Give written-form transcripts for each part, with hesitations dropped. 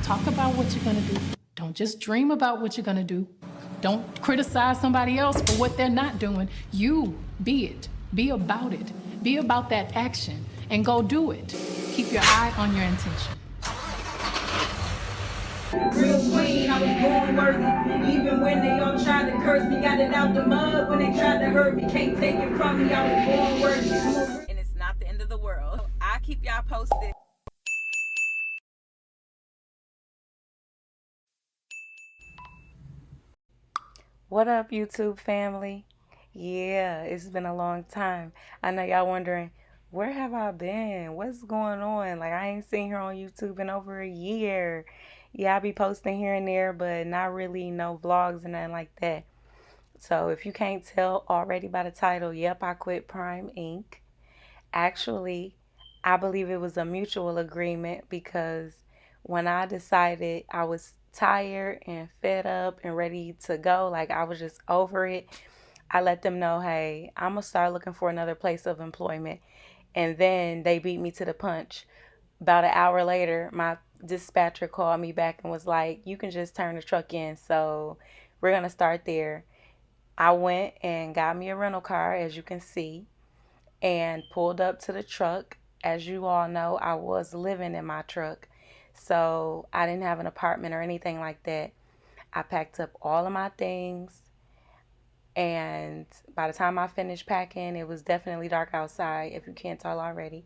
Talk about what you're going to do. Don't just dream about what you're going to do. Don't criticize somebody else for what they're not doing. You be it. Be about it. Be about that action and go do it. Keep your eye on your intention. Real queen, I was born worthy. Even when they all tried to curse me, got it out the mud. When they tried to hurt me, can't take it from me. I was born worthy. And it's not the end of the world. I keep y'all posted. What up, YouTube family? Yeah, it's been a long time. I know y'all wondering, where have I been? What's going on? Like, I ain't seen her on YouTube in over a year. Yeah, I be posting here and there, but not really no vlogs and nothing like that. So if you can't tell already by the title, yep, I quit Prime Inc. Actually, I believe it was a mutual agreement because when I decided I was tired and fed up and ready to go, like I was just over it, I let them know, hey, I'm going to start looking for another place of employment. And then they beat me to the punch. About an hour later, my dispatcher called me back and was like, you can just turn the truck in. So we're going to start there. I went and got me a rental car, as you can see, and pulled up to the truck. As you all know, I was living in my truck, so I didn't have an apartment or anything like that. I packed up all of my things, and by the time I finished packing, it was definitely dark outside, if you can't tell already.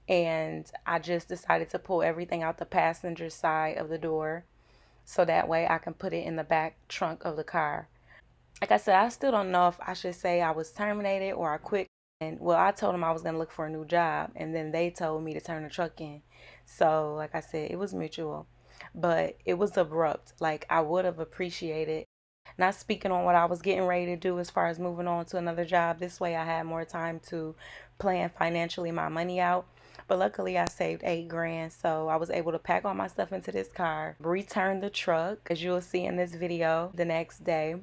And I just decided to pull everything out the passenger side of the door so that way I can put it in the back trunk of the car. Like I said, I still don't know if I should say I was terminated or I quit. And well, I told them I was going to look for a new job, and then they told me to turn the truck in. So, like I said, it was mutual, but it was abrupt. Like, I would have appreciated not speaking on what I was getting ready to do as far as moving on to another job. This way, I had more time to plan financially my money out. But luckily, I saved 8 grand, so I was able to pack all my stuff into this car, return the truck, as you'll see in this video the next day.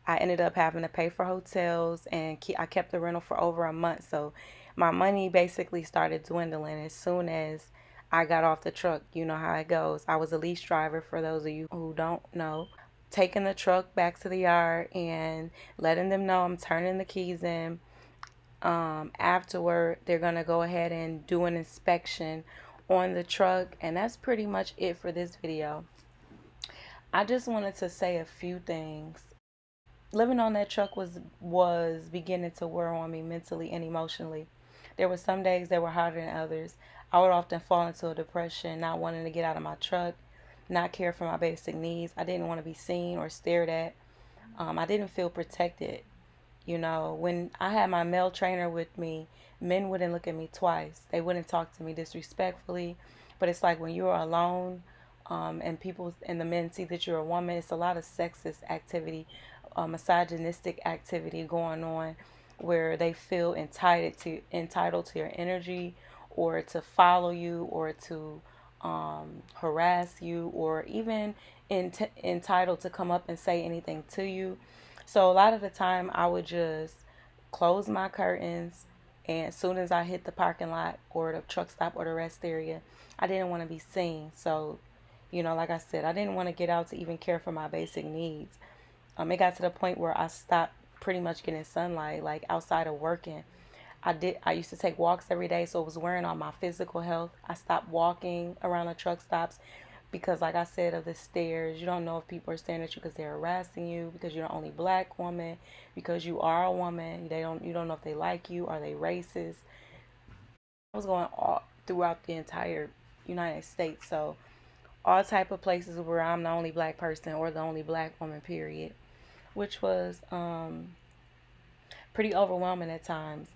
I ended up having to pay for hotels, and I kept the rental for over a month. So my money basically started dwindling as soon as I got off the truck. You know how it goes. I was a lease driver, for those of you who don't know. Taking the truck back to the yard and letting them know I'm turning the keys in. Afterward, they're going to go ahead and do an inspection on the truck. And that's pretty much it for this video. I just wanted to say a few things. Living on that truck was beginning to wear on me mentally and emotionally. There were some days that were harder than others. I would often fall into a depression, not wanting to get out of my truck, not care for my basic needs. I didn't want to be seen or stared at. I didn't feel protected. You know, when I had my male trainer with me, men wouldn't look at me twice. They wouldn't talk to me disrespectfully. But it's like when you're alone, and people and the men see that you're a woman, it's a lot of sexist activity, misogynistic activity going on, where they feel entitled to your energy, or to follow you, or to harass you, or even entitled to come up and say anything to you. So a lot of the time I would just close my curtains, and as soon as I hit the parking lot or the truck stop or the rest area, I didn't want to be seen. So, you know, like I said, I didn't want to get out to even care for my basic needs. It got to the point where I stopped pretty much getting sunlight, like outside of working. I used to take walks every day, so it was wearing on my physical health. I stopped walking around the truck stops because, like I said, of the stares. You don't know if people are staring at you because they're harassing you, because you're the only black woman, because you are a woman. You don't know if they like you, are they racist. I was going all throughout the entire United States, so all type of places where I'm the only black person or the only black woman, period, which was pretty overwhelming at times.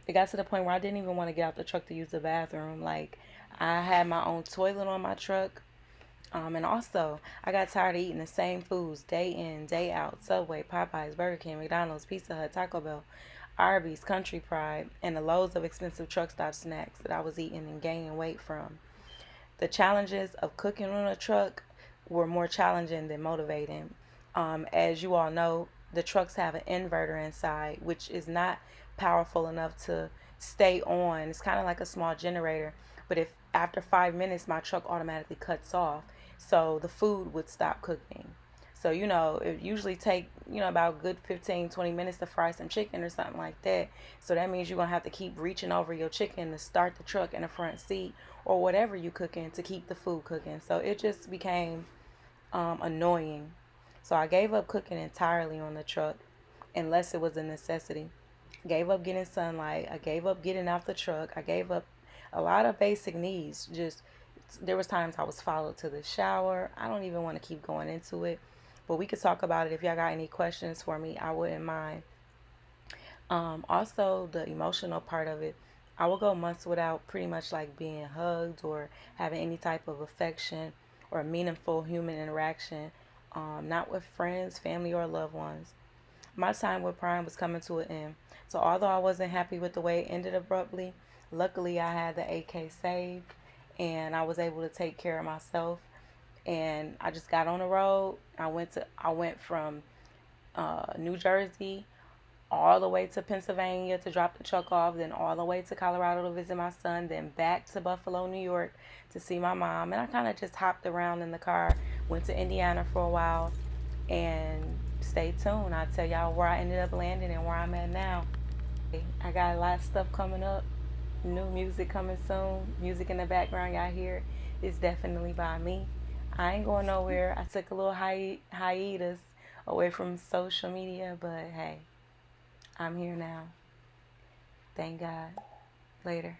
It got to the point where I didn't even want to get out the truck to use the bathroom. Like, I had my own toilet on my truck. And also, I got tired of eating the same foods day in, day out. Subway, Popeyes, Burger King, McDonald's, Pizza Hut, Taco Bell, Arby's, Country Pride, and the loads of expensive truck stop snacks that I was eating and gaining weight from. The challenges of cooking on a truck were more challenging than motivating. As you all know, the trucks have an inverter inside, which is not powerful enough to stay on. It's kind of like a small generator, but if after 5 minutes, my truck automatically cuts off. So the food would stop cooking. So, it usually take, about a good 15, 20 minutes to fry some chicken or something like that. So that means you're going to have to keep reaching over your chicken to start the truck in the front seat or whatever you cooking to keep the food cooking. So it just became annoying. So I gave up cooking entirely on the truck unless it was a necessity. Gave up getting sunlight. I gave up getting out the truck. I gave up a lot of basic needs. Just there was times I was followed to the shower. I don't even want to keep going into it, but we could talk about it. If y'all got any questions for me, I wouldn't mind. Also, the emotional part of it, I will go months without pretty much like being hugged or having any type of affection or meaningful human interaction, not with friends, family, or loved ones. My time with Prime was coming to an end. So, although I wasn't happy with the way it ended abruptly, luckily I had the AK saved and I was able to take care of myself. And I just got on the road. I went from New Jersey all the way to Pennsylvania to drop the truck off, then all the way to Colorado to visit my son, then back to Buffalo, New York to see my mom. And I kind of just hopped around in the car, went to Indiana for a while, and stay tuned. I'll tell y'all where I ended up landing and where I'm at now. I got a lot of stuff coming up, new music coming soon. Music in the background y'all hear is definitely by me. I ain't going nowhere. I took a little hiatus away from social media, but hey, I'm here now. Thank God. Later.